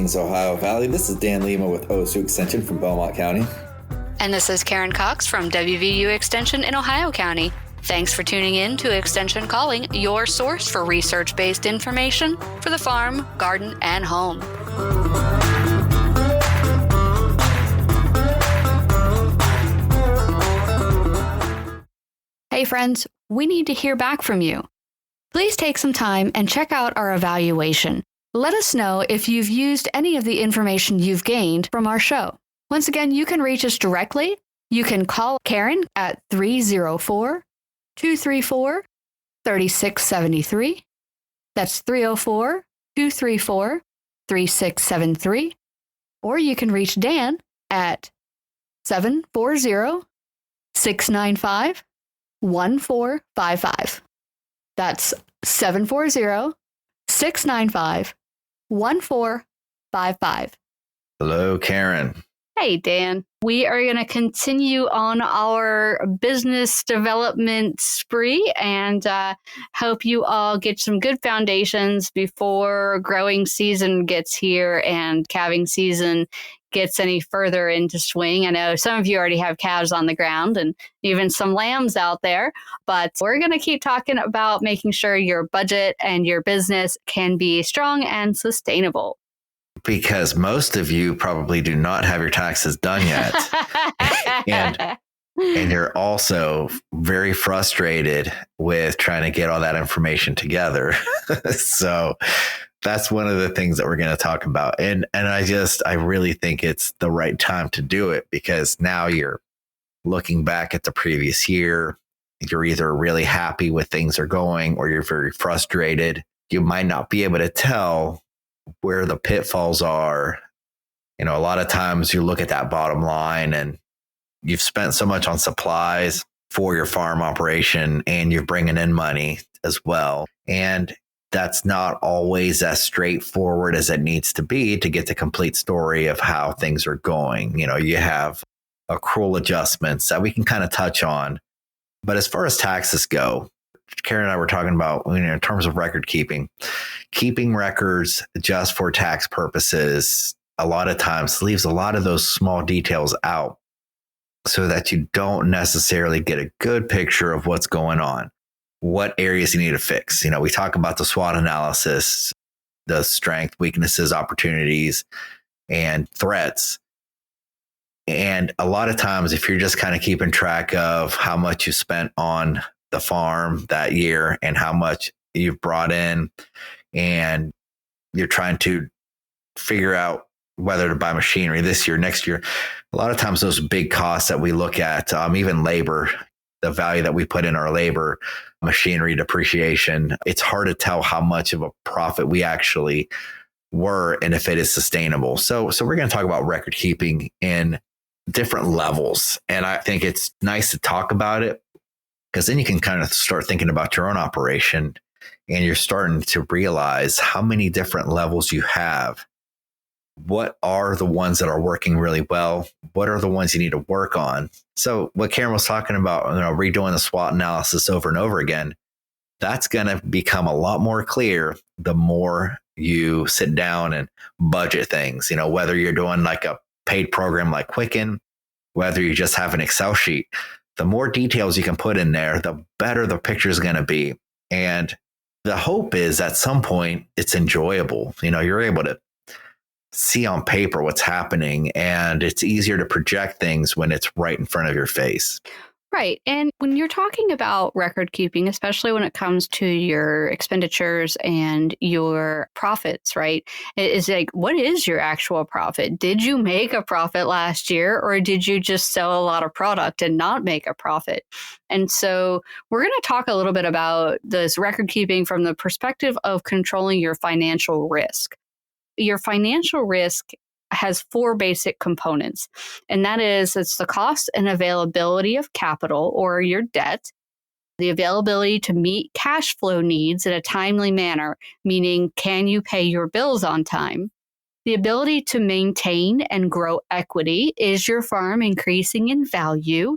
Greetings, Ohio Valley. This is Dan Lima with OSU Extension from Belmont County. And this is Karen Cox from WVU Extension in Ohio County. Thanks for tuning in to Extension Calling, your source for research-based information for the farm, garden, and home. Hey friends, we need to hear back from you. Please take some time and check out our evaluation. Let us know if you've used any of the information you've gained from our show. Once again, you can reach us directly. You can call Karen at 304-234-3673. That's 304-234-3673. Or you can reach Dan at 740-695-1455. That's 740-695-1455. Hello, Karen. Hey, Dan. We are going to continue on our business development spree and hope you all get some good foundations before growing season gets here and calving season gets any further into swing. I know some of you already have calves on the ground and even some lambs out there, but we're going to keep talking about making sure your budget and your business can be strong and sustainable. Because most of you probably do not have your taxes done yet. and you're also very frustrated with trying to get all that information together. So that's one of the things that we're going to talk about. And I really think it's the right time to do it, because now you're looking back at the previous year. You're either really happy with things are going or you're very frustrated. You might not be able to tell where the pitfalls are. You know, a lot of times you look at that bottom line and you've spent so much on supplies for your farm operation and you're bringing in money as well. And that's not always as straightforward as it needs to be to get the complete story of how things are going. You know, you have accrual adjustments that we can kind of touch on. But as far as taxes go, Karen and I were talking about, in terms of record keeping records just for tax purposes, a lot of times leaves a lot of those small details out so that you don't necessarily get a good picture of what's going on, what areas you need to fix. You know, we talk about the SWOT analysis, the strength, weaknesses, opportunities, and threats. And a lot of times, if you're just kind of keeping track of how much you spent on the farm that year and how much you've brought in, and you're trying to figure out whether to buy machinery this year, next year, a lot of times those big costs that we look at, even labor, the value that we put in our labor, machinery depreciation, it's hard to tell how much of a profit we actually were and if it is sustainable. So we're going to talk about record keeping in different levels. And I think it's nice to talk about it, because then you can kind of start thinking about your own operation and you're starting to realize how many different levels you have. What are the ones that are working really well? What are the ones you need to work on? So what Karen was talking about, redoing the SWOT analysis over and over again, that's going to become a lot more clear the more you sit down and budget things, whether you're doing like a paid program like Quicken, whether you just have an Excel sheet. The more details you can put in there, the better the picture is going to be. And the hope is at some point it's enjoyable. You're able to see on paper what's happening, and it's easier to project things when it's right in front of your face. Right. And when you're talking about record keeping, especially when it comes to your expenditures and your profits, right? It's like, what is your actual profit? Did you make a profit last year, or did you just sell a lot of product and not make a profit? And so we're going to talk a little bit about this record keeping from the perspective of controlling your financial risk. Your financial risk has four basic components, and that is it's the cost and availability of capital or your debt, the availability to meet cash flow needs in a timely manner, meaning can you pay your bills on time, the ability to maintain and grow equity, is your farm increasing in value,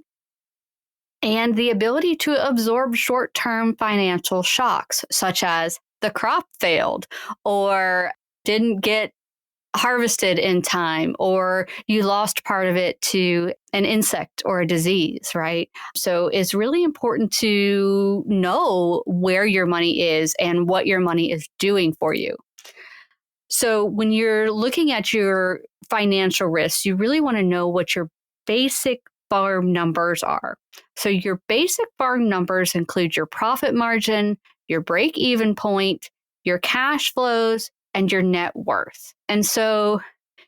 and the ability to absorb short-term financial shocks, such as the crop failed or didn't get harvested in time, or you lost part of it to an insect or a disease, right? So it's really important to know where your money is and what your money is doing for you. So when you're looking at your financial risks, you really want to know what your basic farm numbers are. So your basic farm numbers include your profit margin, your break even point, your cash flows, and your net worth. And so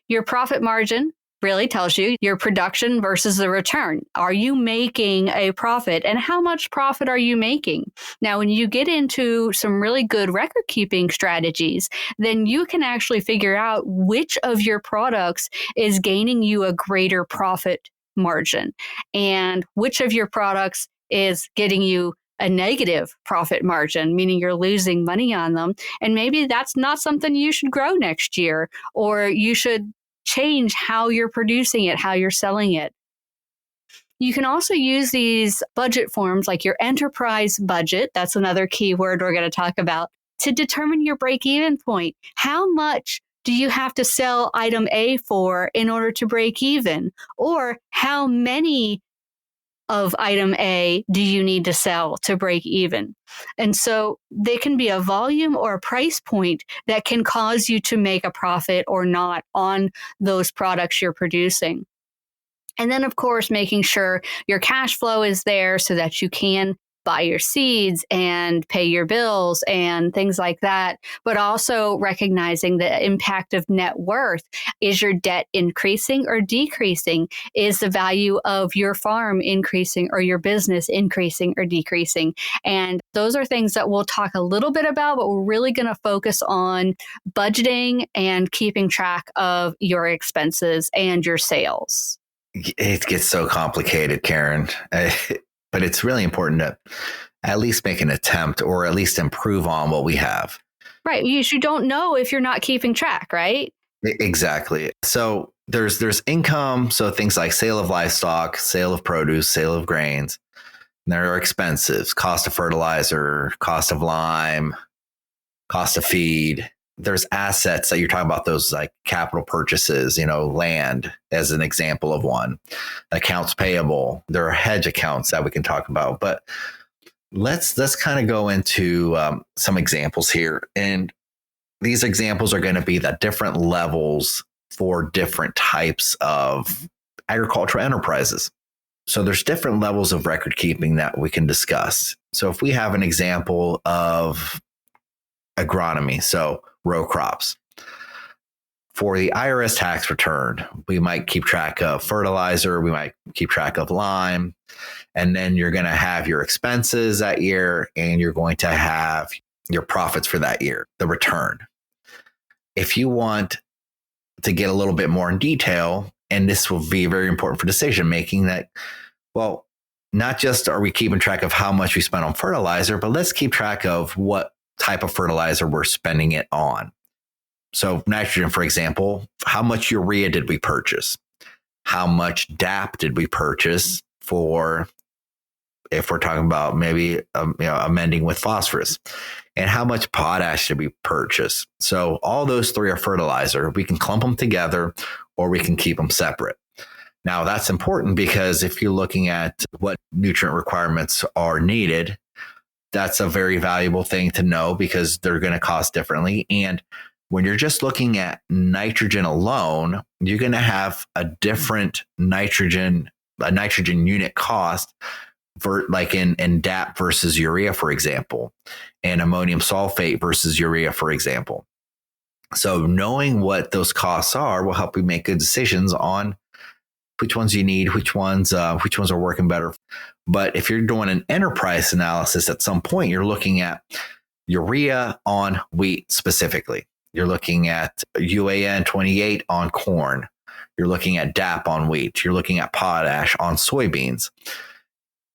your profit margin really tells you your production versus the return. Are you making a profit, and how much profit are you making? Now, when you get into some really good record keeping strategies, then you can actually figure out which of your products is gaining you a greater profit margin and which of your products is getting you a negative profit margin, meaning you're losing money on them. And maybe that's not something you should grow next year, or you should change how you're producing it, how you're selling it. You can also use these budget forms like your enterprise budget. That's another key word we're going to talk about to determine your break even point. How much do you have to sell item A for in order to break even? Or how many of item A do you need to sell to break even? And so they can be a volume or a price point that can cause you to make a profit or not on those products you're producing. And then, of course, making sure your cash flow is there so that you can buy your seeds and pay your bills and things like that, but also recognizing the impact of net worth. Is your debt increasing or decreasing? Is the value of your farm increasing or your business increasing or decreasing? And those are things that we'll talk a little bit about, but we're really going to focus on budgeting and keeping track of your expenses and your sales. It gets so complicated, Karen. But it's really important to at least make an attempt or at least improve on what we have. Right. You don't know if you're not keeping track, right? Exactly. So there's income. So things like sale of livestock, sale of produce, sale of grains. And there are expenses, cost of fertilizer, cost of lime, cost of feed. There's assets that you're talking about, those like capital purchases, land as an example of one. Accounts payable. There are hedge accounts that we can talk about, but let's kind of go into some examples here. And these examples are going to be the different levels for different types of agricultural enterprises. So there's different levels of record keeping that we can discuss. So if we have an example of agronomy, so row crops. For the IRS tax return, we might keep track of fertilizer, we might keep track of lime, and then you're going to have your expenses that year, and you're going to have your profits for that year, the return. If you want to get a little bit more in detail, and this will be very important for decision making, that, well, not just are we keeping track of how much we spent on fertilizer, but let's keep track of what type of fertilizer we're spending it on. So nitrogen, for example, how much urea did we purchase? How much DAP did we purchase for, if we're talking about maybe amending with phosphorus? And how much potash did we purchase? So all those three are fertilizer. We can clump them together or we can keep them separate. Now that's important because if you're looking at what nutrient requirements are needed, that's a very valuable thing to know because they're going to cost differently. And when you're just looking at nitrogen alone, you're going to have a different nitrogen unit cost for like in DAP versus urea, for example, and ammonium sulfate versus urea, for example. So knowing what those costs are will help you make good decisions on which ones you need, which ones are working better. But if you're doing an enterprise analysis, at some point, you're looking at urea on wheat specifically. You're looking at UAN 28 on corn. You're looking at DAP on wheat. You're looking at potash on soybeans.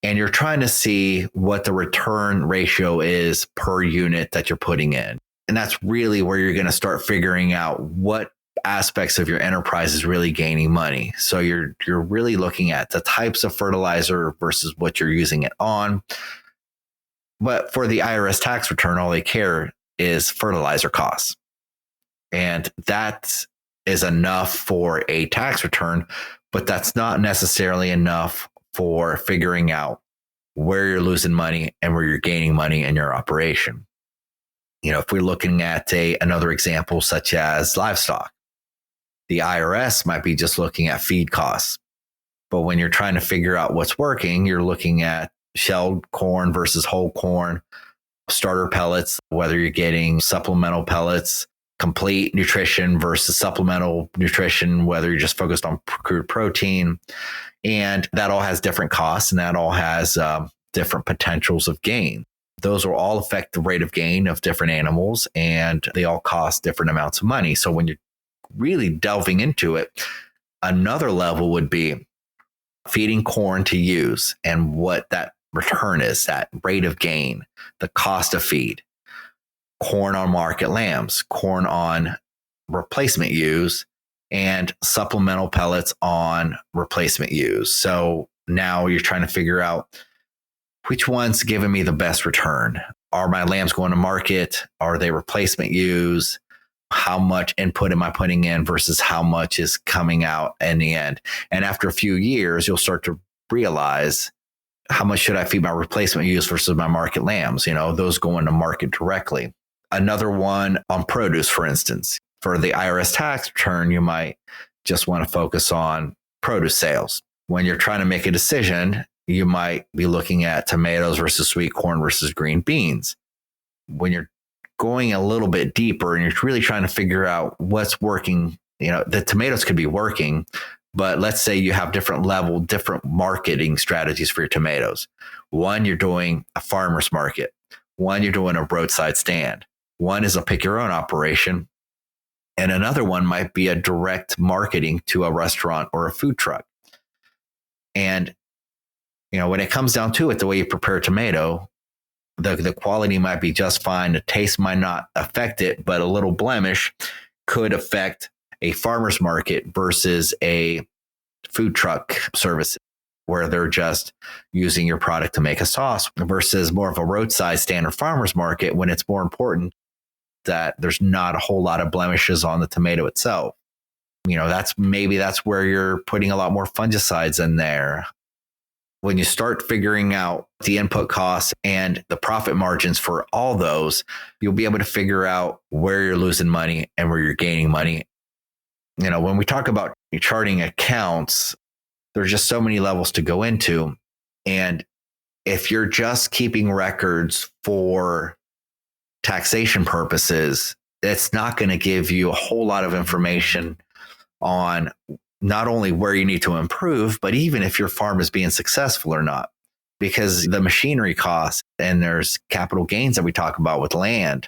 And you're trying to see what the return ratio is per unit that you're putting in. And that's really where you're going to start figuring out what aspects of your enterprise is really gaining money. So you're really looking at the types of fertilizer versus what you're using it on. But for the IRS tax return, all they care is fertilizer costs. And that's is enough for a tax return, but that's not necessarily enough for figuring out where you're losing money and where you're gaining money in your operation. If we're looking at another example, such as livestock, the IRS might be just looking at feed costs. But when you're trying to figure out what's working, you're looking at shelled corn versus whole corn, starter pellets, whether you're getting supplemental pellets, complete nutrition versus supplemental nutrition, whether you're just focused on crude protein. And that all has different costs, and that all has different potentials of gain. Those will all affect the rate of gain of different animals, and they all cost different amounts of money. So when you're really delving into it, another level would be feeding corn to use and what that return is, that rate of gain, the cost of feed. Corn on market lambs, corn on replacement ewes, and supplemental pellets on replacement ewes. So now you're trying to figure out which one's giving me the best return. Are my lambs going to market? Are they replacement ewes? How much input am I putting in versus how much is coming out in the end? And after a few years, you'll start to realize, how much should I feed my replacement ewes versus my market lambs? Those go into market directly. Another one on produce, for instance, for the IRS tax return, you might just want to focus on produce sales. When you're trying to make a decision, you might be looking at tomatoes versus sweet corn versus green beans. When you're going a little bit deeper and you're really trying to figure out what's working, the tomatoes could be working, but let's say you have different marketing strategies for your tomatoes. One, you're doing a farmer's market. One, you're doing a roadside stand. One is a pick your own operation. And another one might be a direct marketing to a restaurant or a food truck. And, when it comes down to it, the way you prepare a tomato, the quality might be just fine. The taste might not affect it, but a little blemish could affect a farmer's market versus a food truck service where they're just using your product to make a sauce, versus more of a roadside stand or farmer's market when it's more important that there's not a whole lot of blemishes on the tomato itself. That's where you're putting a lot more fungicides in there. When you start figuring out the input costs and the profit margins for all those, you'll be able to figure out where you're losing money and where you're gaining money. When we talk about charting accounts, there's just so many levels to go into. And if you're just keeping records for taxation purposes, it's not going to give you a whole lot of information on not only where you need to improve, but even if your farm is being successful or not, because the machinery costs and there's capital gains that we talk about with land.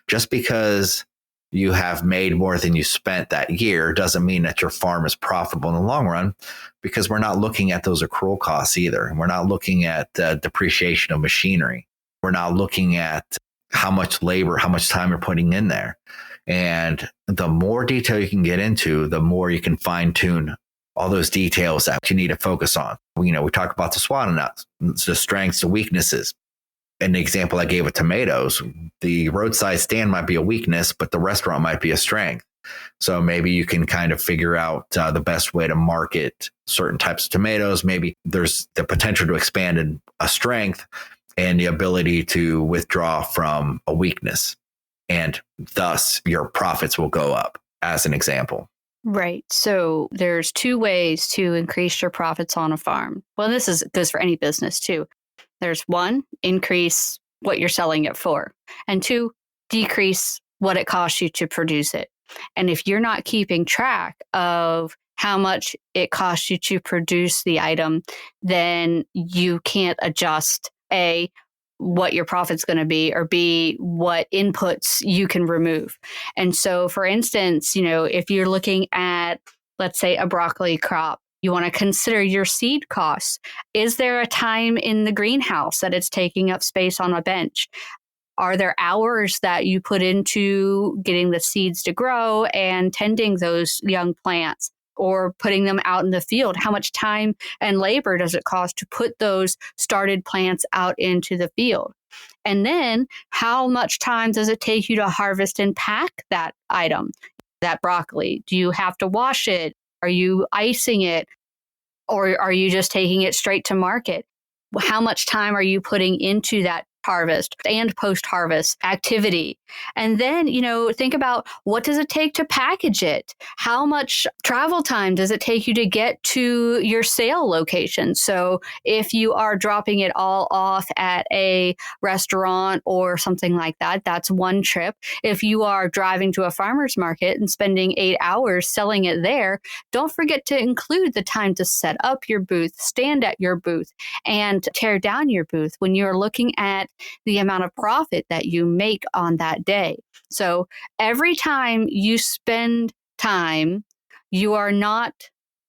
Just because you have made more than you spent that year doesn't mean that your farm is profitable in the long run, because we're not looking at those accrual costs either. We're not looking at the depreciation of machinery. We're not looking at how much labor, how much time you're putting in there. And the more detail you can get into, the more you can fine tune all those details that you need to focus on. We talk about the SWOT analysis, the strengths, the weaknesses. An example I gave with tomatoes, the roadside stand might be a weakness, but the restaurant might be a strength. So maybe you can kind of figure out the best way to market certain types of tomatoes. Maybe there's the potential to expand in a strength and the ability to withdraw from a weakness. And thus your profits will go up, as an example. Right. So there's two ways to increase your profits on a farm. Well, this goes for any business too. There's one, increase what you're selling it for. And two, decrease what it costs you to produce it. And if you're not keeping track of how much it costs you to produce the item, then you can't adjust A, what your profit's going to be, or B, what inputs you can remove. And so, for instance, if you're looking at, let's say, a broccoli crop, you want to consider your seed costs. Is there a time in the greenhouse that it's taking up space on a bench? Are there hours that you put into getting the seeds to grow and tending those young plants, or putting them out in the field? How much time and labor does it cost to put those started plants out into the field? And then how much time does it take you to harvest and pack that item? that broccoli? Do you have to wash it? Are you icing it? Or are you just taking it straight to market? How much time are you putting into that harvest and post-harvest activity? And then, think about, what does it take to package it? How much travel time does it take you to get to your sale location? So if you are dropping it all off at a restaurant or something like that, that's one trip. If you are driving to a farmer's market and spending 8 hours selling it there, don't forget to include the time to set up your booth, stand at your booth, and tear down your booth when you're looking at the amount of profit that you make on that day. So every time you spend time, you are not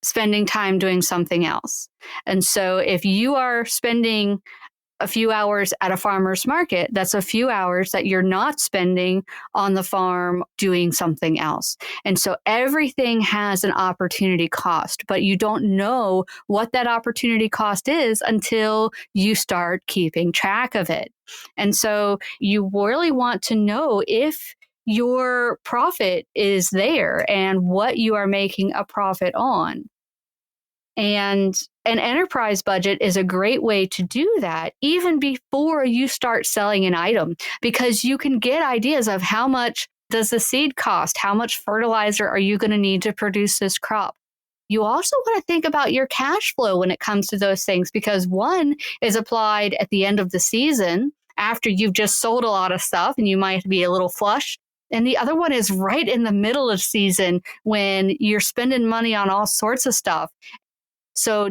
spending time doing something else. And so if you are spending a few hours at a farmer's market, that's a few hours that you're not spending on the farm doing something else. And so everything has an opportunity cost, but you don't know what that opportunity cost is until you start keeping track of it. And so you really want to know if your profit is there and what you are making a profit on. And an enterprise budget is a great way to do that even before you start selling an item, because you can get ideas of how much does the seed cost? How much fertilizer are you going to need to produce this crop? You also want to think about your cash flow when it comes to those things, because one is applied at the end of the season after you've just sold a lot of stuff and you might be a little flush. And the other one is right in the middle of season when you're spending money on all sorts of stuff. So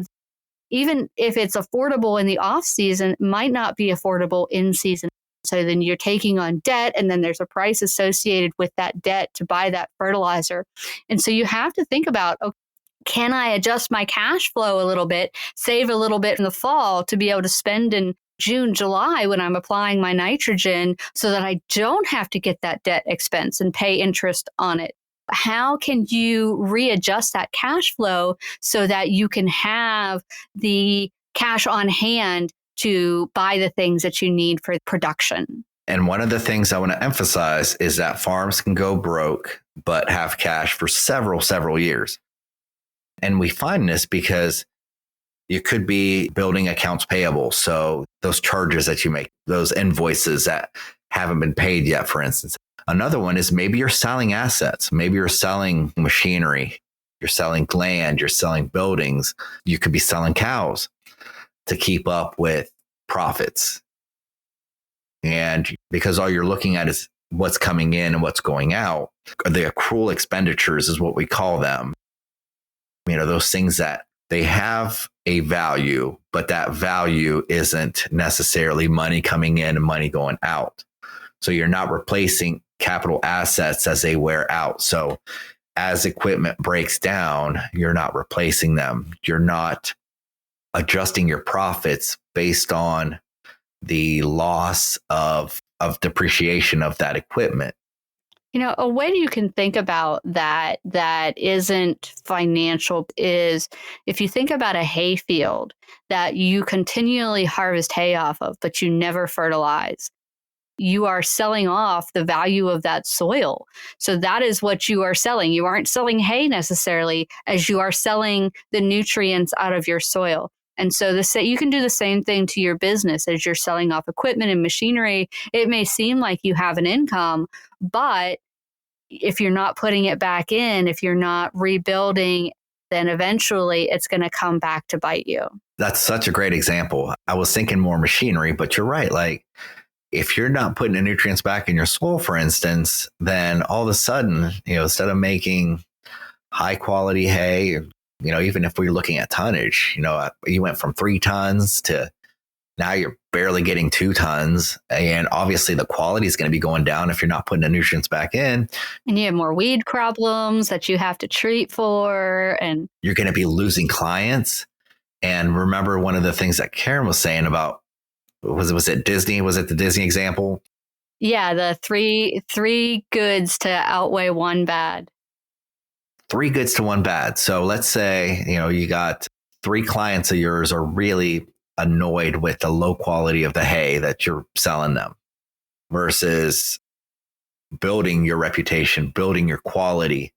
even if it's affordable in the off season, it might not be affordable in season. So then you're taking on debt, and then there's a price associated with that debt to buy that fertilizer. And so you have to think about, okay, can I adjust my cash flow a little bit, save a little bit in the fall to be able to spend in June, July when I'm applying my nitrogen so that I don't have to get that debt expense and pay interest on it? How can you readjust that cash flow so that you can have the cash on hand to buy the things that you need for production? And one of the things I want to emphasize is that farms can go broke, but have cash for several years. And we find this because you could be building accounts payable. So those charges that you make, those invoices that haven't been paid yet, for instance. Another one is maybe you're selling assets. Maybe you're selling machinery. You're selling land. You're selling buildings. You could be selling cows to keep up with profits. And because all you're looking at is what's coming in and what's going out, the accrual expenditures is what we call them. Those things that they have a value, but that value isn't necessarily money coming in and money going out. So you're not replacing capital assets as they wear out. So as equipment breaks down, you're not replacing them. You're not adjusting your profits based on the loss of depreciation of that equipment. A way you can think about that isn't financial is if you think about a hay field that you continually harvest hay off of, but you never fertilize. You are selling off the value of that soil. So that is what you are selling. You aren't selling hay necessarily, as you are selling the nutrients out of your soil. And so you can do the same thing to your business as you're selling off equipment and machinery. It may seem like you have an income, but if you're not putting it back in, if you're not rebuilding, then eventually it's going to come back to bite you. That's such a great example. I was thinking more machinery, but you're right. Like, if you're not putting the nutrients back in your soil, for instance, then all of a sudden, instead of making high quality hay, even if we're looking at tonnage, you went from 3 tons to now you're barely getting 2 tons. And obviously the quality is going to be going down if you're not putting the nutrients back in. And you have more weed problems that you have to treat for. And you're going to be losing clients. And remember one of the things that Karen was saying about, was it Disney? Was it the Disney example? Yeah, the three goods to outweigh one bad. 3 goods to 1 bad. So let's say, you got 3 clients of yours are really annoyed with the low quality of the hay that you're selling them versus building your reputation, building your quality,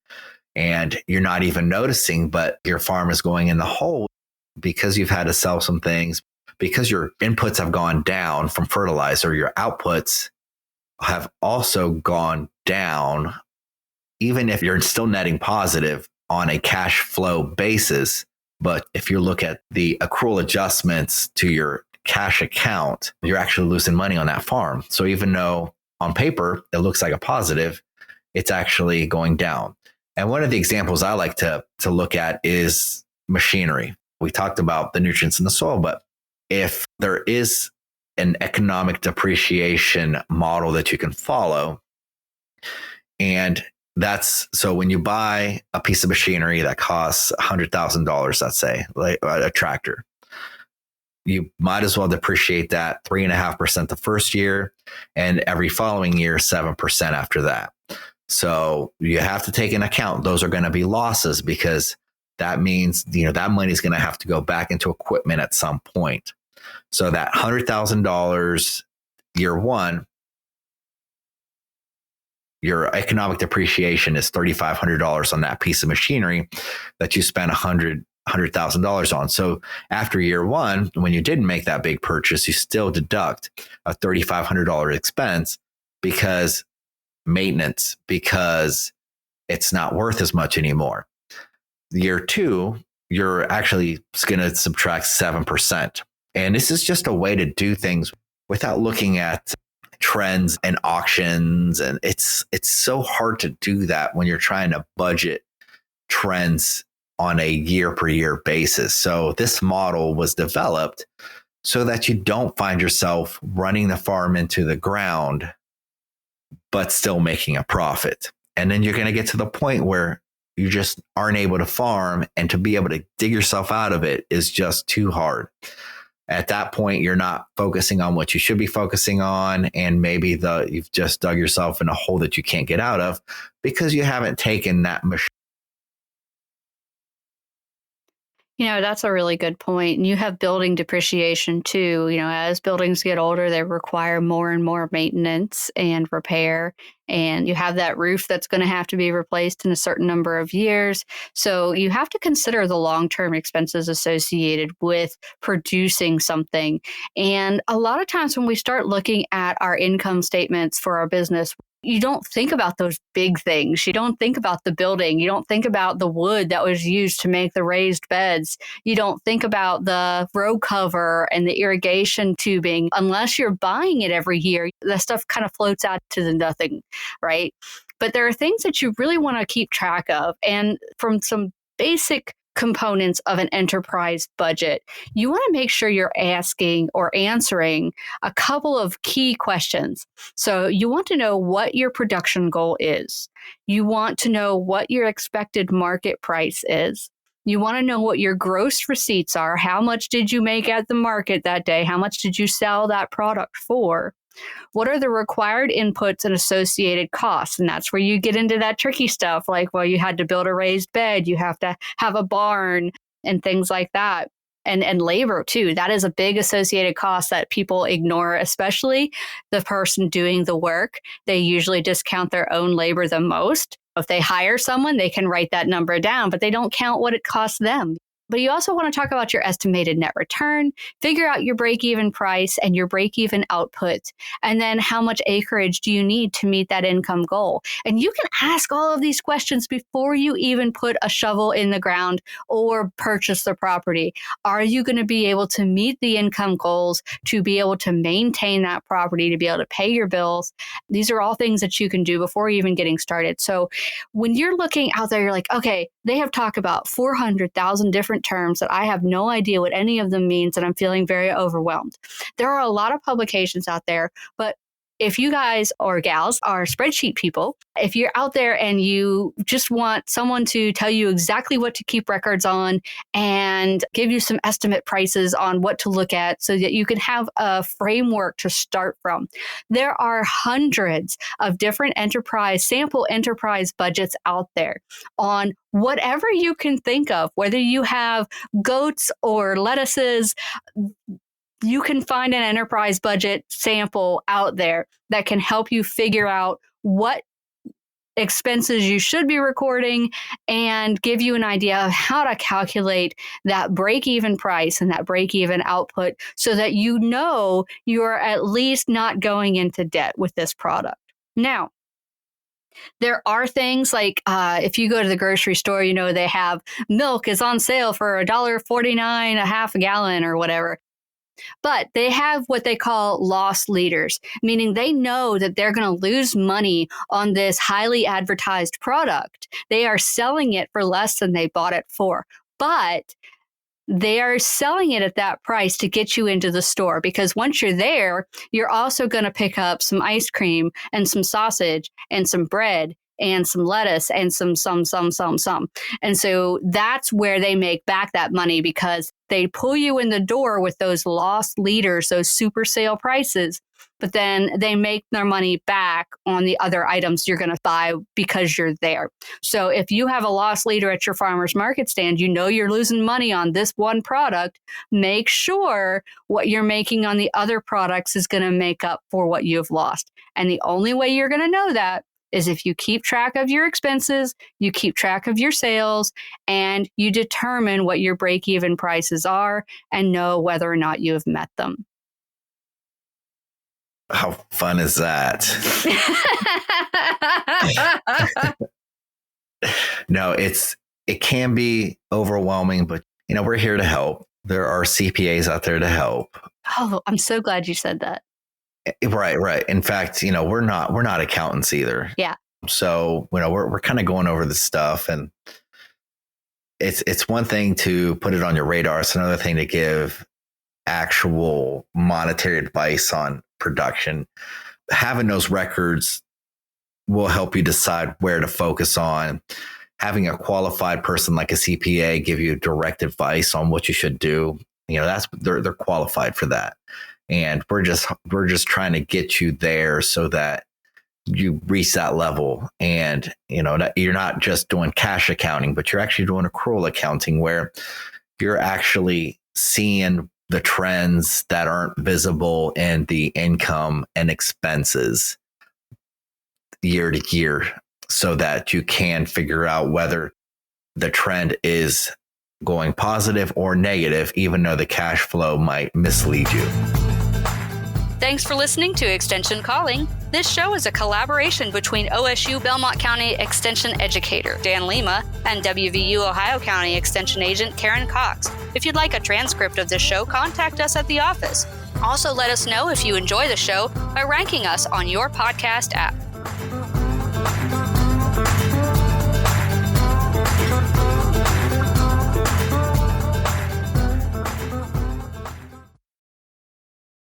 and you're not even noticing, but your farm is going in the hole because you've had to sell some things, because your inputs have gone down from fertilizer, your outputs have also gone down, even if you're still netting positive on a cash flow basis. But if you look at the accrual adjustments to your cash account, you're actually losing money on that farm. So even though on paper it looks like a positive, it's actually going down. And one of the examples I like to look at is machinery. We talked about the nutrients in the soil, but if there is an economic depreciation model that you can follow, and that's so when you buy a piece of machinery that costs $100,000, let's say, like a tractor, you might as well depreciate that 3.5% the first year, and every following year, 7% after that. So you have to take into account those are going to be losses, because that means, that money is going to have to go back into equipment at some point. So that $100,000 year one, your economic depreciation is $3,500 on that piece of machinery that you spent $100,000 on. So after year one, when you didn't make that big purchase, you still deduct a $3,500 expense because maintenance, because it's not worth as much anymore. Year two, you're actually going to subtract 7%. And this is just a way to do things without looking at trends and auctions. And it's so hard to do that when you're trying to budget trends on a year per year basis. So this model was developed so that you don't find yourself running the farm into the ground, but still making a profit. And then you're going to get to the point where you just aren't able to farm, and to be able to dig yourself out of it is just too hard. At that point, you're not focusing on what you should be focusing on. And maybe you've just dug yourself in a hole that you can't get out of because you haven't taken that machine. That's a really good point. And you have building depreciation too. As buildings get older, they require more and more maintenance and repair. And you have that roof that's going to have to be replaced in a certain number of years. So you have to consider the long-term expenses associated with producing something. And a lot of times when we start looking at our income statements for our business, you don't think about those big things. You don't think about the building. You don't think about the wood that was used to make the raised beds. You don't think about the row cover and the irrigation tubing. Unless you're buying it every year, that stuff kind of floats out to the nothing, right? But there are things that you really want to keep track of. And from some basic components of an enterprise budget, you want to make sure you're asking or answering a couple of key questions. So you want to know what your production goal is. You want to know what your expected market price is. You want to know what your gross receipts are. How much did you make at the market that day? How much did you sell that product for? What are the required inputs and associated costs? And that's where you get into that tricky stuff like, well, you had to build a raised bed, you have to have a barn and things like that. And labor too. That is a big associated cost that people ignore, especially the person doing the work. They usually discount their own labor the most. If they hire someone, they can write that number down, but they don't count what it costs them. But you also want to talk about your estimated net return, figure out your break-even price and your break-even output, and then how much acreage do you need to meet that income goal. And you can ask all of these questions before you even put a shovel in the ground or purchase the property. Are you going to be able to meet the income goals, to be able to maintain that property, to be able to pay your bills? These are all things that you can do before even getting started. So when you're looking out there, you're like, okay, they have talked about 400,000 different terms that I have no idea what any of them means, and I'm feeling very overwhelmed. There are a lot of publications out there, but if you guys or gals are spreadsheet people, if you're out there and you just want someone to tell you exactly what to keep records on and give you some estimate prices on what to look at so that you can have a framework to start from, there are hundreds of different sample enterprise budgets out there on whatever you can think of, whether you have goats or lettuces. You can find an enterprise budget sample out there that can help you figure out what expenses you should be recording and give you an idea of how to calculate that break-even price and that break-even output so that you know you're at least not going into debt with this product. Now, there are things like if you go to the grocery store, they have milk is on sale for $1.49 a half a gallon or whatever. But they have what they call loss leaders, meaning they know that they're going to lose money on this highly advertised product. They are selling it for less than they bought it for. But they are selling it at that price to get you into the store, because once you're there, you're also going to pick up some ice cream and some sausage and some bread and some lettuce and some. And so that's where they make back that money, because they pull you in the door with those loss leaders, those super sale prices, but then they make their money back on the other items you're going to buy because you're there. So if you have a loss leader at your farmer's market stand, you're losing money on this one product, make sure what you're making on the other products is going to make up for what you've lost. And the only way you're going to know that is if you keep track of your expenses, you keep track of your sales, and you determine what your break-even prices are and know whether or not you have met them. How fun is that? No, it can be overwhelming, but we're here to help. There are CPAs out there to help. Oh, I'm so glad you said that. Right. In fact, we're not accountants either. Yeah. So, we're kind of going over this stuff, and it's one thing to put it on your radar. It's another thing to give actual monetary advice on production. Having those records will help you decide where to focus on. Having a qualified person like a CPA give you direct advice on what you should do. They're qualified for that. And we're just trying to get you there so that you reach that level. And, you're not just doing cash accounting, but you're actually doing accrual accounting, where you're actually seeing the trends that aren't visible in the income and expenses year to year, so that you can figure out whether the trend is going positive or negative, even though the cash flow might mislead you. Thanks for listening to Extension Calling. This show is a collaboration between OSU Belmont County Extension Educator Dan Lima and WVU Ohio County Extension Agent Karen Cox. If you'd like a transcript of this show, contact us at the office. Also, let us know if you enjoy the show by ranking us on your podcast app.